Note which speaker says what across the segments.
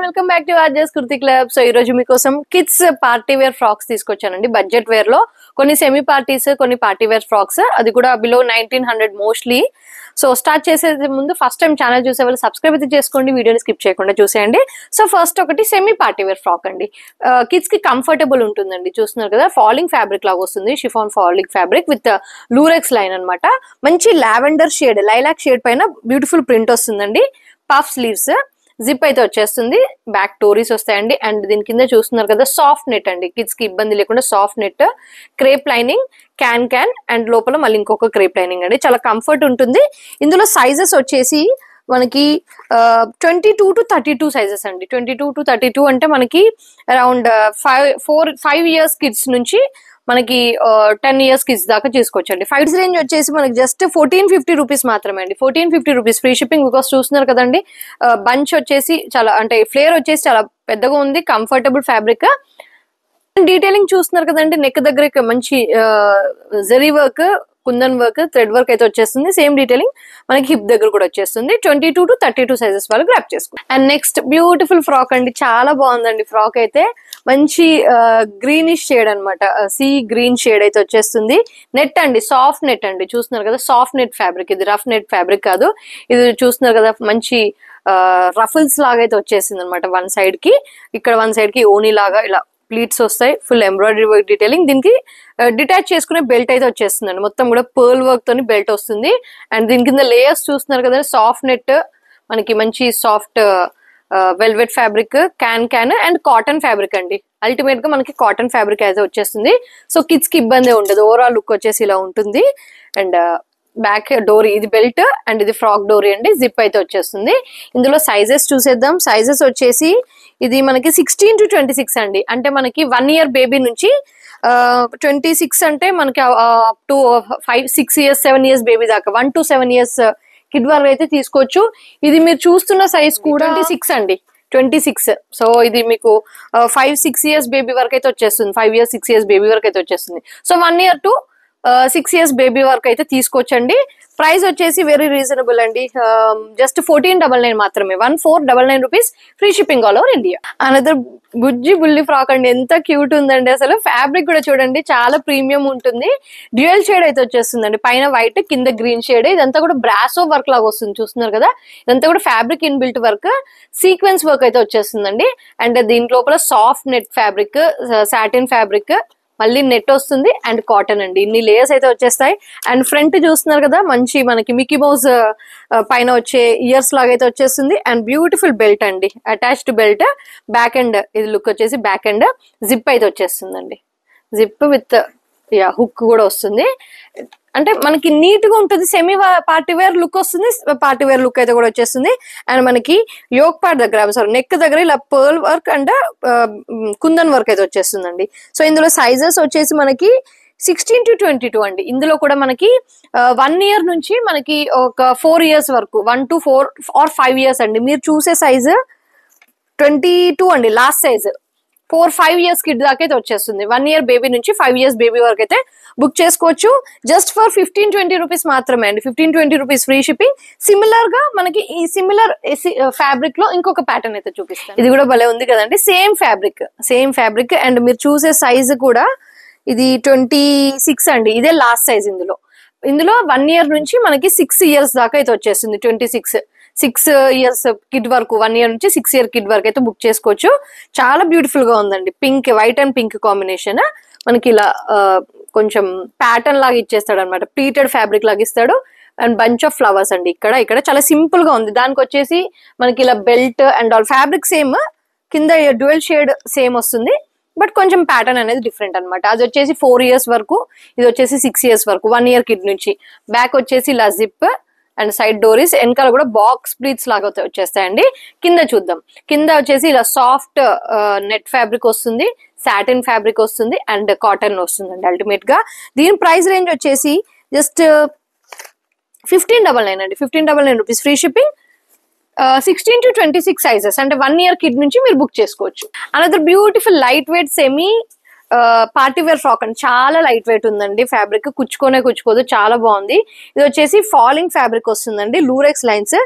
Speaker 1: All welcome back to RJ's kurti club. So ఈ రోజు మీకోసం కిడ్స్ పార్టీ వేర్ ఫ్రాక్స్ తీసుకొచ్చానండి. బడ్జెట్ వేర్ లో కొన్ని సెమీ పార్టీస్, కొన్ని పార్టీ వేర్ ఫ్రాక్స్, అది కూడా బిలో 1900 మోస్ట్లీ. సో స్టార్ట్ చేసే ముందు ఫస్ట్ టైం ఛానల్ చూసే వాళ్ళు సబ్స్క్రైబ్ అయితే చేసుకోండి, వీడియోని స్కిప్ చేయకుండా చూసేయండి. సో ఫస్ట్ ఒకటి సెమీ పార్టీ వేర్ ఫ్రాక్ అండి. కిడ్స్ కి కంఫర్టబుల్ ఉంటుందండి. చూస్తున్నారు కదా, ఫాలింగ్ ఫ్యాబ్రిక్ లాగా వస్తుంది, chiffon falling fabric with Lurex line అనమాట. మంచి లావెండర్ షేడ్, లైలాక్ షేడ్ పైన బ్యూటిఫుల్ ప్రింట్ వస్తుందండి. పఫ్ స్లీవ్స్, జిప్ అయితే వచ్చేస్తుంది, బ్యాక్ టోరీస్ వస్తాయండి. అండ్ దీని కింద చూస్తున్నారు కదా, సాఫ్ట్ నెట్ అండి, కిడ్స్ కి ఇబ్బంది లేకుండా soft net, crepe lining, can and లోపల మళ్ళీ ఇంకొక క్రేప్ లైనింగ్ అండి. చాలా కంఫర్ట్ ఉంటుంది. ఇందులో సైజెస్ వచ్చేసి మనకి 22 to 32 సైజెస్ అండి. 22 to 32 అంటే మనకి అరౌండ్ 5 years కిడ్స్ నుంచి మనకి 10 years కిడ్స్ దాకా చేసుకోవచ్చండి. ప్రైస్ రేంజ్ వచ్చేసి మనకి జస్ట్ 1450 రూపీస్ మాత్రమే అండి. 1450 రూపీస్ ఫ్రీ షిప్పింగ్. బికాస్ చూస్తున్నారు కదండి, బంచ్ వచ్చేసి చాలా అంటే ఫ్లేర్ వచ్చేసి చాలా పెద్దగా ఉంది, కంఫర్టబుల్ ఫ్యాబ్రిక్. డీటెయిలింగ్ చూస్తున్నారు కదండి, నెక్ దగ్గర మంచి zari work, kundan work, thread work అయితే వచ్చేస్తుంది. సేమ్ డీటెయిలింగ్ మనకి హిప్ దగ్గర కూడా వచ్చేస్తుంది. 22 to 32 సైజెస్ వాళ్ళు గ్రాప్ చేసుకోండి. అండ్ నెక్స్ట్ బ్యూటిఫుల్ ఫ్రాక్ అండి, చాలా బాగుందండి. ఫ్రాక్ అయితే మంచి గ్రీనిష్ షేడ్ అనమాట, సీ గ్రీన్ షేడ్ అయితే వచ్చేస్తుంది. నెట్ అండి, సాఫ్ట్ నెట్ అండి. చూస్తున్నారు కదా, సాఫ్ట్ నెట్ ఫ్యాబ్రిక్, ఇది రఫ్ నెట్ ఫ్యాబ్రిక్ కాదు. ఇది చూస్తున్నారు కదా, మంచి రఫుల్స్ లాగా అయితే వచ్చేసింది అనమాట. వన్ సైడ్ కి, ఇక్కడ వన్ సైడ్ కి ఓనీ లాగా ఇలా ప్లీట్స్ వస్తాయి, ఫుల్ ఎంబ్రాయిడరీ వర్క్ డీటెయిలింగ్. దీనికి డిటాచ్ చేసుకునే బెల్ట్ అయితే వచ్చేస్తుందండి. మొత్తం కూడా పర్ల్ వర్క్ తోని బెల్ట్ వస్తుంది. అండ్ దీని కింద లేయర్స్ చూస్తున్నారు కదా, సాఫ్ట్ నెట్, మనకి మంచి soft velvet fabric, can and cotton fabric అండి. అల్టిమేట్ గా మనకి కాటన్ ఫ్యాబ్రిక్ అయితే వచ్చేస్తుంది. సో కిడ్స్ కి ఇబ్బంది ఉండదు, ఓవరాల్ లుక్ వచ్చేసి ఇలా ఉంటుంది. అండ్ బ్యాక్ డోరీ, ఇది బెల్ట్ అండ్ ఇది ఫ్రాక్ డోరీ అండి. జిప్ అయితే వచ్చేస్తుంది. ఇందులో సైజెస్ చూసేద్దాం. సైజెస్ వచ్చేసి ఇది మనకి 16 to 26 అండి. అంటే మనకి 1 year బేబీ నుంచి 26 అంటే మనకి up to 5-6 years 7 years baby దాకా, 1 to 7 years కిడ్ వరకు అయితే తీసుకోవచ్చు. ఇది మీరు చూస్తున్న సైజ్ కూడా 26 అండి, 26. సో ఇది మీకు 5-6 years బేబీ వరకు అయితే వచ్చేస్తుంది, 5 years 6 years బేబీ వరకు అయితే వచ్చేస్తుంది. So 1 year to 6 years baby వరకు అయితే తీసుకోవచ్చండి. ప్రైస్ వచ్చేసి వెరీ రీజనబుల్ అండి, జస్ట్ 1499 మాత్రమే, 1499 rupees, free shipping all over India. Another బుజ్జి బుల్లి ఫ్రాక్ అండి, ఎంత క్యూట్ ఉందండి. అసలు ఫ్యాబ్రిక్ కూడా చూడండి, చాలా ప్రీమియం ఉంటుంది. డ్యూయల్ షేడ్ అయితే వచ్చేస్తుందండి, పైన వైట్ కింద గ్రీన్ షేడ్. ఇదంతా కూడా బ్రాసో వర్క్ లాగా వస్తుంది, చూస్తున్నారు కదా. ఇదంతా కూడా fabric in built work, sequence work అయితే వచ్చేస్తుందండి. అండ్ దీని లోపల soft net fabric, satin fabric, మళ్ళీ నెట్ వస్తుంది అండ్ కాటన్ అండి. ఇన్ని లేయర్స్ అయితే వచ్చేస్తాయి. అండ్ ఫ్రంట్ చూస్తున్నారు కదా, మంచి మనకి మిక్కీ మౌస్ పైన వచ్చే ఇయర్స్ లాగా అయితే వచ్చేస్తుంది. అండ్ బ్యూటిఫుల్ బెల్ట్ అండి, అటాచ్డ్ బెల్ట్. బ్యాక్ అండ్ ఇది లుక్ వచ్చేసి బ్యాక్ అండ్ జిప్ అయితే వచ్చేస్తుందండి. జిప్ విత్ హుక్ కూడా వస్తుంది. అంటే మనకి నీట్ గా ఉంటుంది, సెమీ పార్టీ వేర్ లుక్ వస్తుంది, పార్టీ వేర్ లుక్ అయితే కూడా వచ్చేస్తుంది. అండ్ మనకి యోక్ పార్ట్ దగ్గర, సారీ నెక్ దగ్గర ఇలా pearl work and kundan work అయితే వచ్చేస్తుందండి. సో ఇందులో సైజెస్ వచ్చేసి మనకి 16 to 22 అండి. ఇందులో కూడా మనకి 1 year నుంచి మనకి ఒక 4 years వరకు, 1 to 4 or 5 years అండి. మీరు చూసే సైజ్ 22 అండి, లాస్ట్ సైజ్. 4-5 years కిడ్ దాకా అయితే వచ్చేస్తుంది. 1 year బేబీ నుంచి 5 years బేబీ వరకు అయితే బుక్ చేసుకోవచ్చు. జస్ట్ ఫర్ 15-20 రూపీస్ మాత్రమే అండి, 15-20 రూపీస్ ఫ్రీ షిప్పింగ్. సిమిలర్ గా మనకి ఈ సిమిలర్ ఫ్యాబ్రిక్ లో ఇంకొక ప్యాటర్న్ అయితే చూపిస్తాను. ఇది కూడా భలే ఉంది కదండి, సేమ్ ఫ్యాబ్రిక్. అండ్ మీరు చూసే సైజ్ కూడా ఇది 26 అండి, ఇదే లాస్ట్ సైజ్. ఇందులో 1 year నుంచి మనకి 6 years దాకా అయితే వచ్చేస్తుంది. 6 years కిడ్ వరకు, 1 year నుంచి 6 year కిడ్ వరకు అయితే బుక్ చేసుకోవచ్చు. చాలా బ్యూటిఫుల్ గా ఉందండి. Pink, white and pink combination. మనకి ఇలా కొంచెం ప్యాటర్న్ లాగా ఇచ్చేస్తాడు అనమాట, ప్లీటెడ్ ఫ్యాబ్రిక్ లాగా ఇస్తాడు. అండ్ బంచ్ ఆఫ్ ఫ్లవర్స్ అండి, ఇక్కడ చాలా సింపుల్ గా ఉంది. దానికి వచ్చేసి మనకి ఇలా belt and all fabric same, కింద డ్యూయల్ షేడ్ సేమ్ వస్తుంది, బట్ కొంచెం ప్యాటర్న్ అనేది డిఫరెంట్ అనమాట. అది వచ్చేసి 4 years వరకు, ఇది వచ్చేసి 6 years వరకు, 1 year కిడ్ నుంచి. బ్యాక్ వచ్చేసి ఇలా జిప్ అండ్ సైడ్ డోరీస్, వెనకాల కూడా బాక్స్ ప్లీట్స్ లాగా వచ్చేస్తాయండి. కింద చూద్దాం. కింద వచ్చేసి ఇలా సాఫ్ట్ నెట్ ఫ్యాబ్రిక్ వస్తుంది, సాటిన్ ఫ్యాబ్రిక్ వస్తుంది అండ్ కాటన్ వస్తుందండి. అల్టిమేట్ గా దీని ప్రైస్ రేంజ్ వచ్చేసి జస్ట్ 1599 అండి, 1599 rupees free shipping. 16 to 26 sizes, అంటే 1 year కిడ్ నుంచి మీరు బుక్ చేసుకోవచ్చు. Another beautiful light weight semi party wear frock అండి, చాలా లైట్ వెయిట్ ఉందండి. ఫ్యాబ్రిక్ కుచ్చుకోదు, చాలా బాగుంది. ఇది వచ్చేసి ఫాలింగ్ ఫ్యాబ్రిక్ వస్తుందండి, లూరెక్స్ లైన్స్,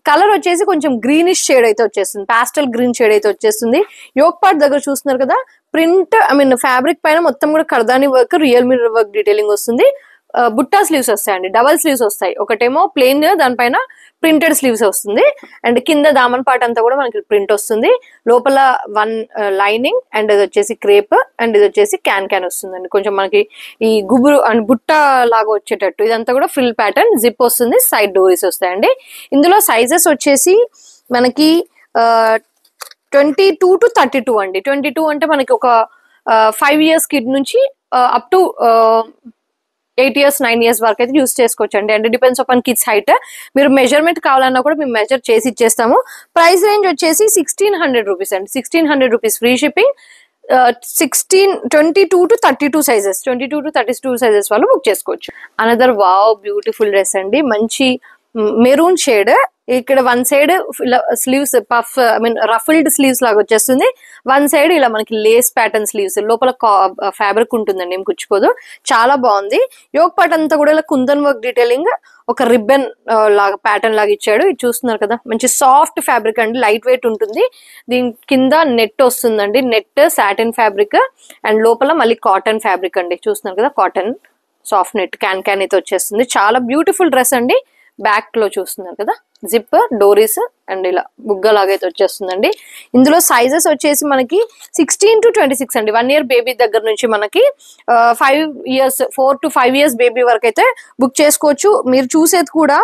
Speaker 1: కలర్ వచ్చేసి కొంచెం గ్రీనిష్ షేడ్ అయితే వచ్చేస్తుంది, పాస్టల్ గ్రీన్ షేడ్ అయితే వచ్చేస్తుంది. యోక్ పార్ట్ దగ్గర చూస్తున్నారు కదా, ప్రింట్ ఫ్యాబ్రిక్ పైన మొత్తం కూడా కర్దాని work, real mirror work detailing వస్తుంది. బుట్టా స్లీవ్స్ వస్తాయండి, డబల్ స్లీవ్స్ వస్తాయి. ఒకటేమో ప్లెయిన్, దానిపైన ప్రింటెడ్ స్లీవ్స్ వస్తుంది. అండ్ కింద దామన్ పార్ట్ అంతా కూడా మనకి ప్రింట్ వస్తుంది. లోపల 1 లైనింగ్, అండ్ ఇది వచ్చేసి క్రేప్, అండ్ ఇది వచ్చేసి క్యాన్ వస్తుందండి. కొంచెం మనకి ఈ గుబురు అండ్ బుట్ట లాగా వచ్చేటట్టు ఇదంతా కూడా ఫ్రిల్ ప్యాటర్న్. జిప్ వస్తుంది, సైడ్ డోరీస్ వస్తాయండి. ఇందులో సైజెస్ వచ్చేసి మనకి 22 to 32 అండి. 22 అంటే మనకి ఒక 5 years కిడ్ నుంచి అప్ టు 8 years 9 years వరకు అయితే యూస్ చేసుకోవచ్చు అండి. And depends upon kids height. మీరు మెజర్మెంట్ కావాలన్నా కూడా మేము మెజర్ చేసి ఇచ్చేస్తాము. ప్రైస్ రేంజ్ వచ్చేసి 1600 రూపీస్ అండి. 1600 rupees free shipping. 22 to 32 sizes, 22 to 32 sizes వాళ్ళు బుక్ చేసుకోవచ్చు. అనదర్ వావ్ బ్యూటిఫుల్ డ్రెస్ అండి, మంచి మెరూన్ షేడ్. ఇక్కడ 1 side sleeves puff ruffled sleeves లాగా వచ్చేస్తుంది. 1 సైడ్ ఇలా మనకి లేస్ ప్యాటర్న్ స్లీవ్స్, లోపల ఫ్యాబ్రిక్ ఉంటుందండి, ఏం కుచ్చుకోదు. చాలా బాగుంది. యోక్ పార్ట్ అంతా కూడా ఇలా కుందన్ వర్క్ డీటెయిలింగ్, ఒక రిబ్బన్ లాగా ప్యాటర్న్ లాగా ఇచ్చాడు. ఇది చూస్తున్నారు కదా, మంచి సాఫ్ట్ ఫ్యాబ్రిక్ అండి, లైట్ వెయిట్ ఉంటుంది. దీని కింద నెట్ వస్తుందండి, నెట్ సాటిన్ ఫ్యాబ్రిక్, అండ్ లోపల మళ్ళీ కాటన్ ఫ్యాబ్రిక్ అండి. చూస్తున్నారు కదా, కాటన్ సాఫ్ట్ నెట్ క్యాన్ అయితే వచ్చేస్తుంది. చాలా బ్యూటిఫుల్ డ్రెస్ అండి. బ్యాక్ లో చూస్తున్నారు కదా, జిప్, డోరీస్, అండ్ ఇలా బుగ్గ లాగైతే వచ్చేస్తుందండి. ఇందులో సైజెస్ వచ్చేసి మనకి 16 to 26 అండి. 1 year బేబీ దగ్గర నుంచి మనకి 4 to 5 years బేబీ వరకు అయితే బుక్ చేసుకోవచ్చు. మీరు చూసేది కూడా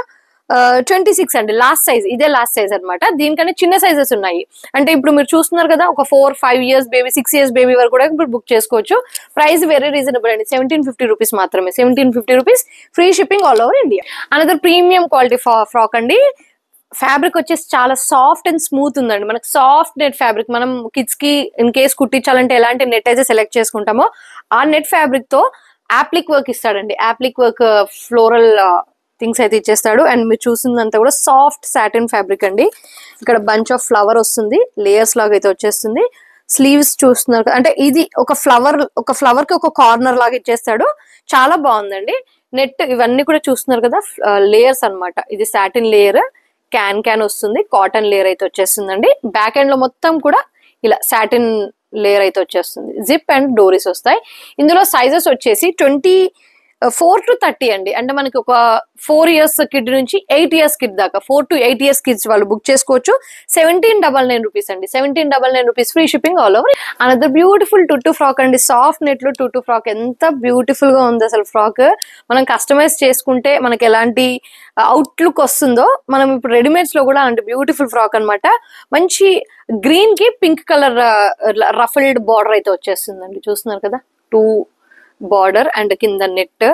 Speaker 1: 26 అండి, లాస్ట్ సైజ్. ఇదే లాస్ట్ సైజ్ అనమాట. దీనికన్నా చిన్న సైజెస్ ఉన్నాయి. అంటే ఇప్పుడు మీరు చూస్తున్నారు కదా, ఒక 4-5 years బేబీ, 6 years బేబీ వరకు కూడా ఇప్పుడు బుక్ చేసుకోవచ్చు. ప్రైస్ వెరీ రీజనబుల్ అండి, 1750 రూపీస్ మాత్రమే. 1750 rupees free shipping all over India. Another premium quality frock అండి. ఫ్యాబ్రిక్ వచ్చేసి చాలా సాఫ్ట్ అండ్ స్మూత్ ఉందండి. మనకి సాఫ్ట్ నెట్ ఫ్యాబ్రిక్, మనం కిడ్స్ కి ఇన్ కేస్ కుట్టించాలంటే ఎలాంటి నెట్ అయితే సెలెక్ట్ చేసుకుంటామో ఆ నెట్ ఫ్యాబ్రిక్ తో యాప్లిక్ వర్క్ ఇస్తాడండి. యాప్లిక్ వర్క్ ఫ్లోరల్ థింగ్స్ అయితే ఇచ్చేస్తాడు. అండ్ మీరు చూసిందంతా కూడా సాఫ్ట్ సాటిన్ ఫ్యాబ్రిక్ అండి. ఇక్కడ బంచ్ ఆఫ్ ఫ్లవర్ వస్తుంది, లేయర్స్ లాగా అయితే వచ్చేస్తుంది. స్లీవ్స్ చూస్తున్నారు, అంటే ఇది ఒక ఫ్లవర్ కి ఒక కార్నర్ లాగా ఇచ్చేస్తాడు. చాలా బాగుందండి. నెట్ ఇవన్నీ కూడా చూస్తున్నారు కదా, లేయర్స్ అన్నమాట. ఇది సాటిన్ లేయర్, క్యాన్ వస్తుంది, కాటన్ లేయర్ అయితే వచ్చేస్తుందండి. బ్యాక్ ఎండ్ లో మొత్తం కూడా ఇలా సాటిన్ లేయర్ అయితే వచ్చేస్తుంది. జిప్ అండ్ డోరీస్ వస్తాయి. ఇందులో సైజెస్ వచ్చేసి 24 to 30 అండి. అంటే మనకి ఒక 4 years కిడ్ నుంచి 8 years కిడ్ దాకా, 4 to 8 years కిడ్స్ వాళ్ళు బుక్ చేసుకోవచ్చు. 1799 రూపీస్ అండి. 1799 rupees free shipping all over. Another beautiful tutu frock అండి. సాఫ్ట్ నెట్ లో టుట్టు ఫ్రాక్, ఎంత బ్యూటిఫుల్ గా ఉంది అసలు ఫ్రాక్. మనం కస్టమైజ్ చేసుకుంటే మనకి ఎలాంటి అవుట్లుక్ వస్తుందో, మనం ఇప్పుడు రెడీమేడ్స్ లో కూడా అలాంటి బ్యూటిఫుల్ ఫ్రాక్ అనమాట. మంచి గ్రీన్ కి పింక్ కలర్ రఫల్డ్ బార్డర్ అయితే వచ్చేస్తుందండి. చూస్తున్నారు కదా, 2 బార్డర్ అండ్ కింద net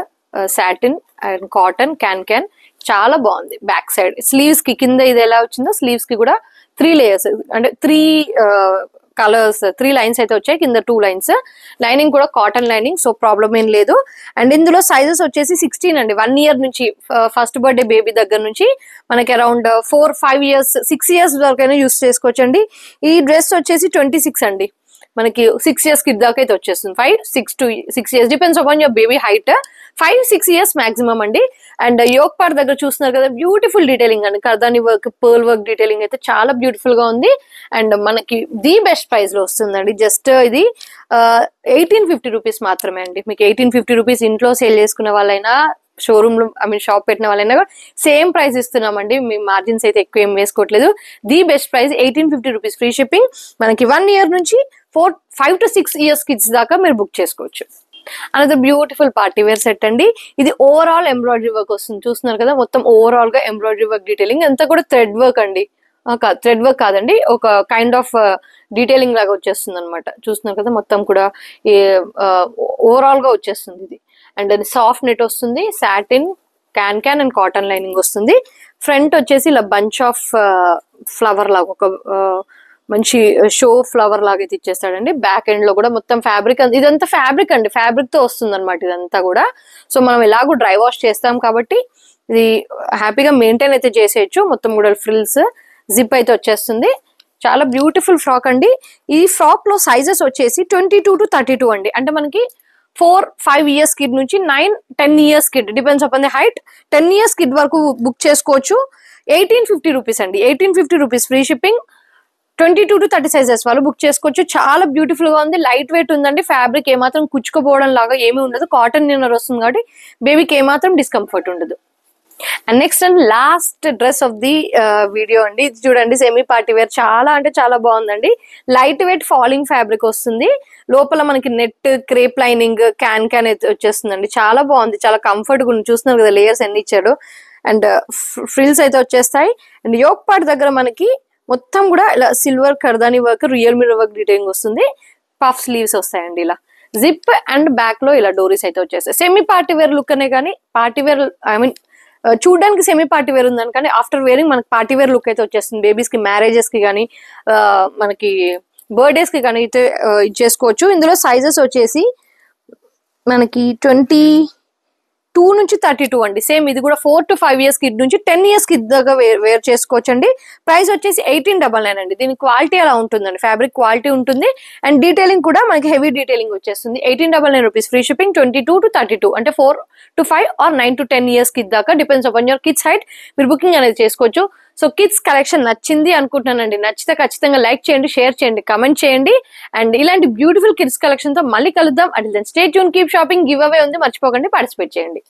Speaker 1: satin and cotton can. చాలా బాగుంది. బ్యాక్ సైడ్ స్లీవ్స్ కి కింద ఇది ఎలా వచ్చిందో, స్లీవ్స్ కి కూడా 3 layers, అంటే 3 కలర్స్, 3 లైన్స్ అయితే వచ్చాయి. కింద 2 లైన్స్. లైనింగ్ కూడా కాటన్ లైనింగ్, సో ప్రాబ్లం ఏం లేదు. అండ్ ఇందులో సైజెస్ వచ్చేసి 16 అండి. 1 year నుంచి, ఫస్ట్ బర్త్డే బేబీ దగ్గర నుంచి మనకి అరౌండ్ 4-5 years 6 years వరకైనా యూస్ చేసుకోవచ్చు అండి. ఈ డ్రెస్ వచ్చేసి 26 అండి. మనకి 6 years కిడ్ దాకా అయితే వచ్చేస్తుంది. 5-6 years depends upon your baby height. 5-6 years maximum అండి. అండ్ యోక్ పార్ట్ దగ్గర చూస్తున్నారు కదా, బ్యూటిఫుల్ డీటెయిలింగ్ అండి. కర్దాని వర్క్, పర్ల్ వర్క్ డీటెయిలింగ్ అయితే చాలా బ్యూటిఫుల్ గా ఉంది. అండ్ మనకి ది బెస్ట్ ప్రైస్ లో వస్తుందండి. జస్ట్ ఇది 1850 రూపీస్ మాత్రమే అండి. మీకు 1850 రూపీస్ ఇంట్లో సేల్ చేసుకునే వాళ్ళైనా, షోరూమ్ లో షాప్ పెట్టిన వాళ్ళైనా సేమ్ ప్రైస్ ఇస్తున్నామండి. మీ మార్జిన్స్ అయితే ఎక్కువ ఏం వేసుకోవట్లేదు. The best price 1850 rupees free shipping. మనకి 1 year నుంచి 5 to 6 years కిడ్స్ దాకా మీరు బుక్ చేసుకోవచ్చు. Another beautiful party wear set అండి. ఇది ఓవరాల్ ఎంబ్రాయిడరీ వర్క్ వస్తుంది. చూస్తున్నారు కదా, మొత్తం ఓవరాల్ గా ఎంబ్రాయిడరీ వర్క్ డీటెయిలింగ్. అంతా కూడా థ్రెడ్ వర్క్ అండి. థ్రెడ్ వర్క్ కాదండి, ఒక కైండ్ ఆఫ్ డీటెయిలింగ్ లాగా వచ్చేస్తుంది అనమాట. చూస్తున్నారు కదా, మొత్తం కూడా ఓవరాల్ గా వచ్చేస్తుంది ఇది. అండ్ అది సాఫ్ట్ నెట్ వస్తుంది, satin can and cotton lining వస్తుంది. ఫ్రంట్ వచ్చేసి ఇలా బంచ్ ఆఫ్ ఫ్లవర్ లాగా, ఒక మంచి షో ఫ్లవర్ లాగా అయితే ఇచ్చేస్తాడండి. బ్యాక్ ఎండ్ లో కూడా మొత్తం ఫ్యాబ్రిక్, ఇదంతా ఫ్యాబ్రిక్ అండి, ఫ్యాబ్రిక్ తో వస్తుంది అనమాట ఇదంతా కూడా. సో మనం ఎలాగో డ్రై వాష్ చేస్తాం కాబట్టి ఇది హ్యాపీగా మెయింటైన్ అయితే చేసేయచ్చు. మొత్తం కూడా ఫ్రిల్స్, జిప్ అయితే వచ్చేస్తుంది. చాలా బ్యూటిఫుల్ ఫ్రాక్ అండి. ఈ ఫ్రాక్ లో సైజెస్ వచ్చేసి 22 to 32 అండి. అంటే మనకి 4-5 ఇయర్స్ కిడ్ నుంచి 9-10 years kid, depends upon the height. 10 years kid వరకు బుక్ చేసుకోవచ్చు. 1850 రూపీస్ అండి, 1850 rupees free shipping. 22 to 30 sizes వాళ్ళు బుక్ చేసుకోవచ్చు. చాలా బ్యూటిఫుల్ గా ఉంది, లైట్ వెయిట్ ఉందండి. ఫ్యాబ్రిక్ ఏమాత్రం కుచ్చుకోపోవడం లాగా ఏమీ ఉండదు, కాటన్ నిన్నర్ వస్తుంది కాబట్టి బేబీకి ఏమాత్రం డిస్కంఫర్ట్ ఉండదు. And next and last dress of the video అండి, ఇది చూడండి. సెమీ పార్టీ వేర్, చాలా అంటే చాలా బాగుందండి. లైట్ వెయిట్ ఫాలింగ్ ఫ్యాబ్రిక్ వస్తుంది, లోపల మనకి నెట్ క్రేప్ లైనింగ్ క్యాన్ వచ్చేస్తుందండి. చాలా బాగుంది, చాలా కంఫర్ట్ గా ఉంది. చూస్తున్నారు కదా లేయర్స్ ఎన్ని ఇచ్చాడు. అండ్ ఫ్రిల్స్ అయితే వచ్చేస్తాయి. అండ్ యోక్ పార్ట్ దగ్గర మనకి మొత్తం కూడా ఇలా సిల్వర్ కర్దాని work, real mirror work detailing వస్తుంది. పఫ్ స్లీవ్స్ వస్తాయండి, ఇలా జిప్ అండ్ బ్యాక్ లో ఇలా డోరీస్ అయితే వచ్చేస్తాయి. సెమీ పార్టీ వేర్ లుక్ అనే కానీ పార్టీ వేర్, ఐ మీన్ చూడడానికి సెమీ పార్టీ వేర్ ఉందని కానీ ఆఫ్టర్ వేరింగ్ మనకి పార్టీ వేర్ లుక్ అయితే వచ్చేస్తుంది. బేబీస్ కి మ్యారేజెస్ కి కానీ మనకి బర్త్డేస్ కి కానీ అయితే ఇచ్చేసుకోవచ్చు. ఇందులో సైజెస్ వచ్చేసి మనకి 22 నుంచి 32 అండి. సేమ్ ఇది కూడా 4 to 5 ఇయర్స్ కిడ్ నుంచి 10 ఇయర్స్ కిడ్ దాకా వేర్ చేసుకోవచ్చు అండి. ప్రైస్ వచ్చేసి 1899 అండి. దీని క్వాలిటీ అలా ఉంటుందండి, ఫ్యాబ్రిక్ క్వాలిటీ ఉంటుంది. అండ్ డీటెయిలింగ్ కూడా మనకి హెవీ డీటెయిలింగ్ వచ్చేస్తుంది. 1899 రూపీస్ ఫ్రీ షిప్పింగ్. 22 to 32 అంటే 4 to 5 or 9 to 10 years kid దాకా, depends upon your kids height, మీరు బుకింగ్ అనేది చేసుకోవచ్చు. సో కిడ్స్ కలెక్షన్ నచ్చింది అనుకుంటున్నానండి. నచ్చితే ఖచ్చితంగా లైక్ చేయండి, షేర్ చేయండి, కమెంట్ చేయండి. అండ్ ఇలాంటి బ్యూటిఫుల్ కిడ్స్ కలెక్షన్ తో మళ్ళీ కలుద్దాం. At then stay tune, keep shopping. Give away ఉంది, మర్చిపోకండి, పార్టిసిపేట్ చేయండి.